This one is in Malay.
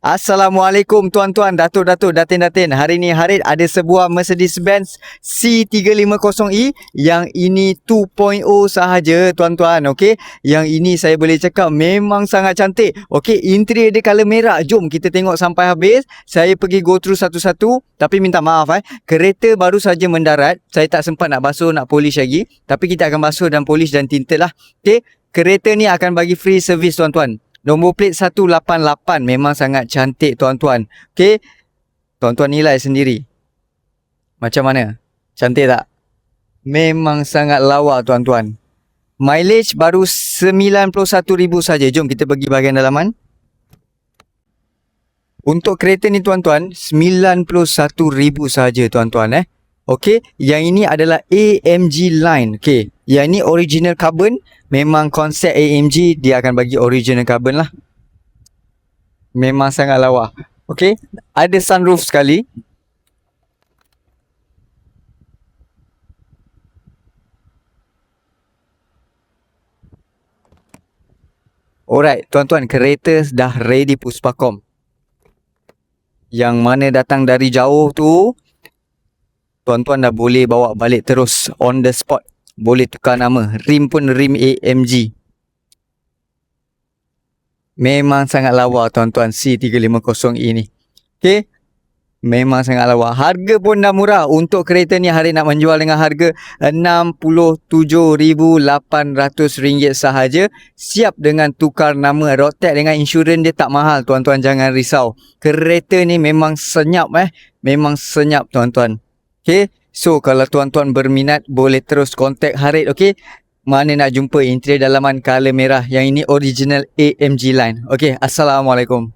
Assalamualaikum tuan-tuan, datuk-datuk, datin-datin. Hari ni Harid ada sebuah Mercedes-Benz C350E yang ini 2.0 sahaja tuan-tuan, okey. Yang ini saya boleh cakap memang sangat cantik. Okey, interior dia color merah. Jom kita tengok sampai habis. Saya pergi go through satu-satu, tapi minta maaf kereta baru saja mendarat. Saya tak sempat nak basuh, nak polish lagi, tapi kita akan basuh dan polish dan tinted lah. Okey, kereta ni akan bagi free service tuan-tuan. Nombor plate 188 memang sangat cantik tuan-tuan. Okey. Tuan-tuan nilai sendiri. Macam mana? Cantik tak? Memang sangat lawa tuan-tuan. Mileage baru 91,000 saja. Jom kita pergi bahagian dalaman. Untuk kereta ni tuan-tuan 91,000 saja tuan-tuan Okey, yang ini adalah AMG line. Okey, yang ini original carbon. Memang konsep AMG dia akan bagi original carbon lah. Memang sangat lawa. Okey, ada sunroof sekali. Alright, tuan-tuan, kereta dah ready Puspakom. Yang mana datang dari jauh tu, tuan-tuan dah boleh bawa balik terus on the spot. Boleh tukar nama. Rim pun rim AMG. Memang sangat lawa tuan-tuan C350E ni. Okay. Memang sangat lawa. Harga pun dah murah. Untuk kereta ni hari nak menjual dengan harga RM67,800 sahaja. Siap dengan tukar nama. Road tax dengan insurans dia tak mahal tuan-tuan, jangan risau. Kereta ni memang senyap Memang senyap tuan-tuan. Okay. So kalau tuan-tuan berminat boleh terus kontak Harid, okey. Mana nak jumpa interior dalaman color merah. Yang ini original AMG line. Okey, assalamualaikum.